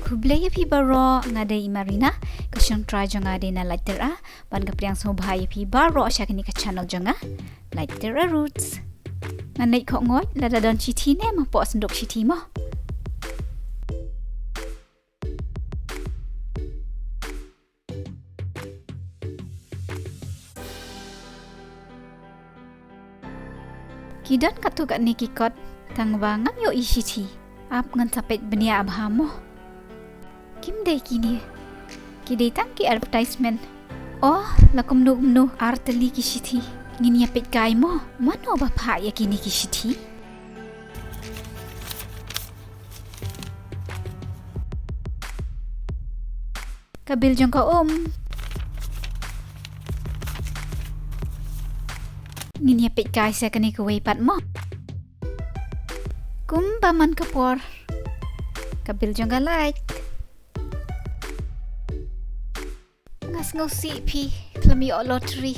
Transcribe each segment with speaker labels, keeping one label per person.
Speaker 1: Kublaya pi baro ngadai imarina kasyang try jonga de na lighter ban kapriang so bahaya pi baro syakini ka channel jonga lighter roots nanai kok ngot lada don chiti ne ma po sendok chiti mo kidan Katto katne kikot tang bangam yo ishiti ap ngan sapet benia abhamo Kim day kini? Kidai tang ki advertisement. Oh, lakum nu arteli kishiti. Ngini apit kai mo. Mano ba pa ya kini kishiti? Kabil jong ka Ngini apit kai sa kani kuway pat mo. Kum baman kapor. Kabil jong ka like. Ngosi pi klami o lottery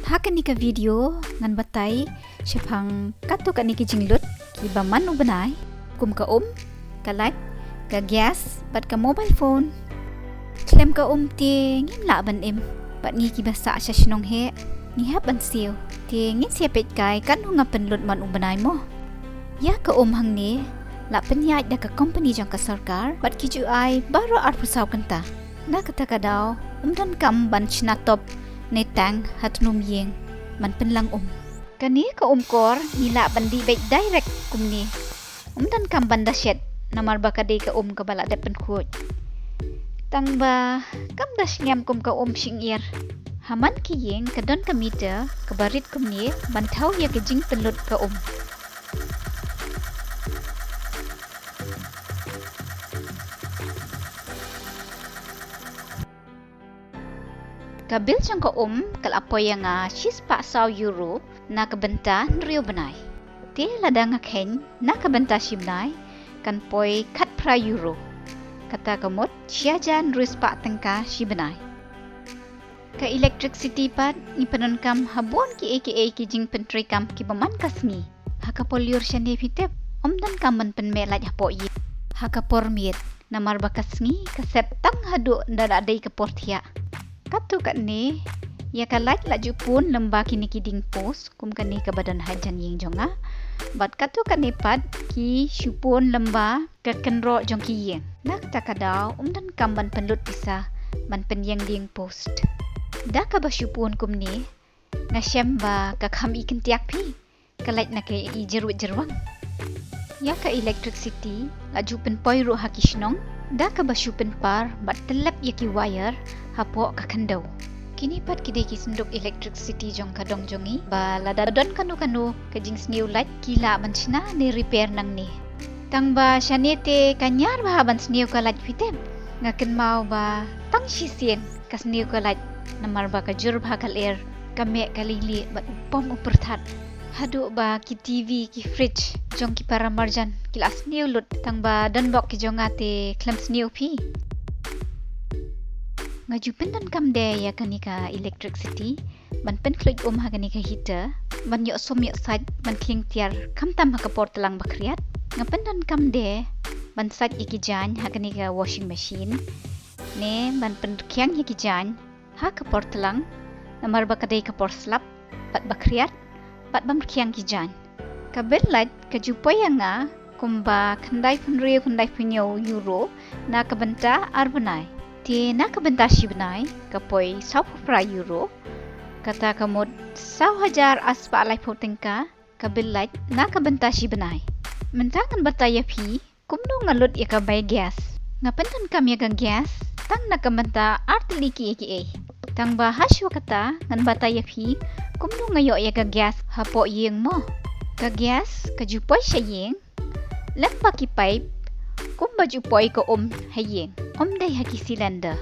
Speaker 1: Hakan ni ka video ngan batay shaphang Katto katne ki jinglut ki baman u bnai kum ka ka like ka gas bat ka mobile phone klem ka ting ngim la ban em bat ni ki basa sa shnong he ni ha ban siu ting ngin sia pet kai kan hu ngapen lut man u bnai mo ya ka hang ni la penyat da ka company jang ka sarkar bat kiju ai baro art pusaw kanta na kata kadaw dan kam ban chna top ne tang hatnum yeng man penlang kani ka kor nila bandi baik direct kumni dan kam banda shed namar ba ka de ka ka bala depen khoj tang ba kam das ngam ka singir haman ki yeng ka don ka meter ka barit kumni ban thau ya ka jing penlut ka Kabil jang ka kalapoy nga €6 na kabenta nriyo bnai. Ti lada nga kane na kabenta si bnai kan poy kat pra euro. Kata kamot siya jan rispa tengka si bnai. Ka electricity pat ni panankam habon ki aka ki jing pentri kam ki baman kasmi. Hakapolyur siya ni pitep dan kaman penme laj hapo yi. Hakapor miet namar bakasngi kasep tang hadu ndada day kapor tiya. Katto katne ya ka like laju pun lamba kini kiding post kum kani ka badan hajan yeng jonga bat Katto katne pat ki shupon lamba ka kenro jong ki yeng nak takadaw dan kamban penlut pisa man penyeng ding post da ka ba shupon kum ni nga syem ba ka kham ikin tiak pi ka like na kay i jerwang ya ka electricity laju pen poy ro haki shnong da ka ba shupen par bat telep ya ki wire hapo ka kandaw kini pat kidai ki senduk electricity jong kadong jongi ba lada don kanu ka jings new light kila banchna ni repair nang ni tang ba shanete kanyar ba ban snew ka light fitem ngaken mau ba tang shisien ka snew ka light namar ba ka jur ba kal air kame kalili bat upom uperthat hadu ba ki TV ki fridge jong ki para marjan kila snew lut tang ba don bok ki jongate klem snew pi ngajupen dan kam de ya kanika electricity ban pen klik ha kanika heater ban yo som yo sat ban kling tiar kam tam ha kapor telang bakriat ngapen dan kam de ban sat iki jan ha kanika washing machine ne ban pen kyang iki jan ha kapor telang namar bakadai kapor slap bat bakriat bat bam kyang ki jan kabel light kajupoy nga kumba khandai punriyo khandai punyo euro na kabenta arbonai Ti na kabenta si bnai kapoy €100 kata kamod €1,000 aspa alay po tengka kabilat na kabenta si bnai mentangan bataya pi kumno ngalot ya kabay gas ngapentan kami ya gas tang na kabenta artili ki aka tang bahasyo kata ngan bataya pi kumno ngayo ya gas hapo yeng mo ka gas kajupoy siya yeng lempa ki pipe kum baju poy ko hayeng day haki cylinder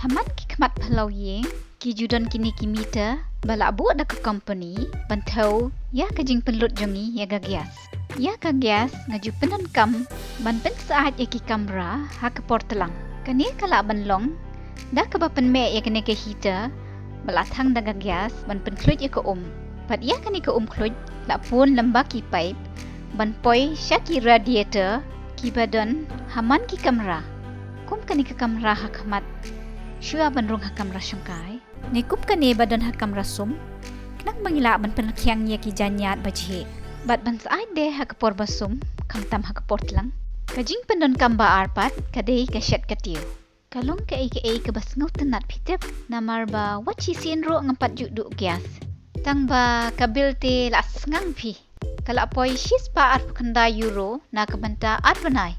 Speaker 1: haman ki kmat phalau yeng ki judon kini ki meter bala bu da ka company bantau ya ka jing penlut jongi ya ga gas ngaju penan kam ban pen saat ya ki kamera ha ka portelang kani kala ban long da ka ba pen me ya kene ke heater bala thang da ga gas ban pen klut ya ko Pat ia kani ka umkluj la pun lamba ki pipe ban poi syaki radiator ki badan haman ki kamera. Kum kani ka kamera hakamat syua ban rung hakamera syangkai. Ni kum kani badan hakamera sum kenang mangila ban penlakyang nya ki janyat bajhe. Bat ban saai de hakapor basum kamtam hakapor tlang. Kajing pendon kamba arpat kadai kasyat katiu. Kalong ka bas ngau tenat pitep namar ba wachi sin ro ngampat juduk gas. Tang ba kabil te la sengang pi. Kala poi shis pa ar kanda euro na kabanta ar benai.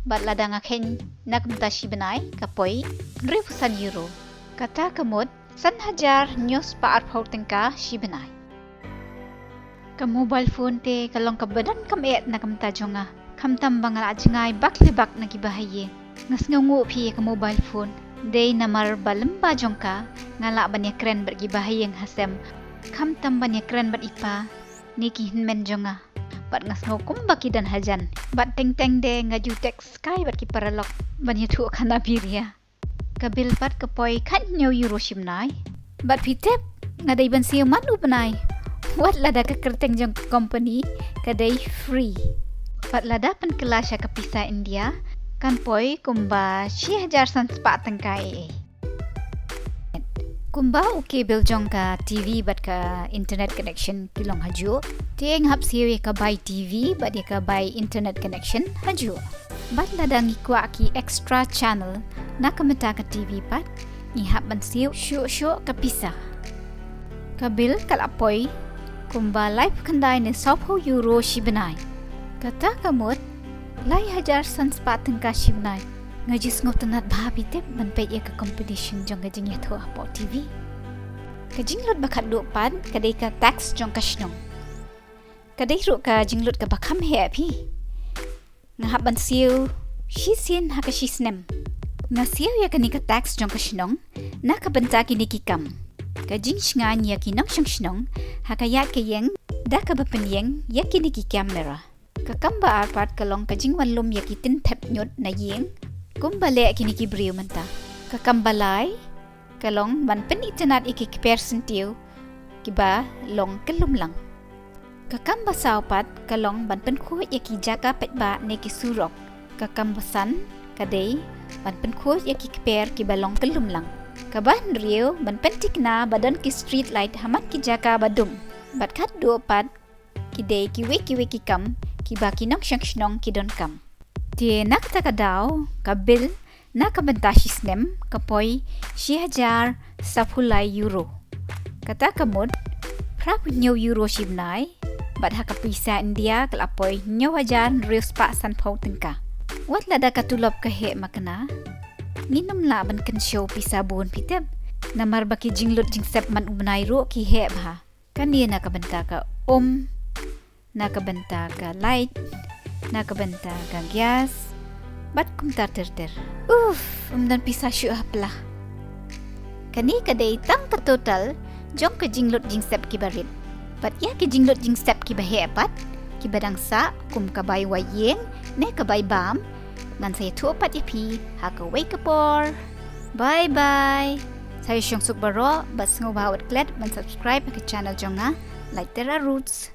Speaker 1: Bat ladang akhen na kabanta shi benai kapoi 1,000 euro. Kata kamut san hajar nyos pa ar pau tengka shi benai. Ka mobile phone te kalong ka badan kam na kabanta jonga. Kamtam bangal ajngai bak le bak na kibahaye. Ngas ngungu pi ka mobile phone. Day namar balemba jongka ngala banya keren bergi bahayeng hasem. Kamtam banya keren ber ipa niki hinmen jonga. Bat ngas ngokum baki dan hajan. Bat teng-teng de ngaju teks sky bat ki paralok banya tu kana biria. Kabil pat kapoi kan nyo euro shimnai. Bat pitep ngadai ban siyo manu benai. Wat lada ka kerteng jong company kadai free. Pat lada pan kelasya kapisa India kan poi kumba 6,000 san spa tengkai. Kumba uke biljong ka TV bat ka internet connection kilong haju. Tieng hap siwe ka buy TV bat dia ka buy internet connection haju. Bat ladang ikwa ki extra channel na kameta ka TV pat ihap ban siw syuk kapisa. Kabil kalapoi kumba live kandai ne 100 euro shibenai. Kata kamut lai hajar san spa tengka shibnai. Ngajis ngau tenat bahabi tep manpai ia ke competition jong ka iathuh apo TV. Ka jinglut bakat duk pan kadai ka tax jong ka shnong. Kadai ru ka jinglut ka bakam he api. Ngahap ban siu shisien ha ka shisnem. Ngasiu ya kani ka tax jong ka shnong na ka benta kini kikam. Ka jing shngan ya kinong shnong ha ka ya ke yeng da ka bapenyeng ya kini ki kamera. Kakamba arpat kalong kajing wanlum yakitin tep nyot na yeng kumbale kini kibriu menta kakambalai kalong man pen internet iki persentiu kiba long kelum lang kakamba saupat kalong ban pen khu yaki jaga petba ne ki surok kakambasan kadai ban pen khu yaki per kiba long kelum lang kaban riu ban pen tikna badan ki street light hamat ki jaga badum bat khat do pat kidei kiwe ki kam kiba kinong shnong kidon kam. Tie nak takadaw kabil na kabentashi snem kapoi 6,000 euro. Kata kamud prap nyo euro shibnai bat hakapisa India kalapoi 9,000 rius pa san pau tengka. Wat lada katulop kahe makna nginom la ban kan show pisa buon pitep namar baki jinglut jingsep man ubnai ro ki he bha kani na kabenta ka nakabenta ka light, nakabenta ka gas, bat kumtar ter. Umdan pisa syuah pala. Kani kadai tang ka total, jong ka jinglut jingsep ki barit. Bat ya ki jinglut jingsep ki bahe apat, ki badang sa, kum kabay wayeng, ne kabay bam, ngan saya tu apat yapi, haka wake up. Bye-bye. Saya syong suk baro, bas ngobawat klet, man subscribe ke channel jongnga, like tera roots.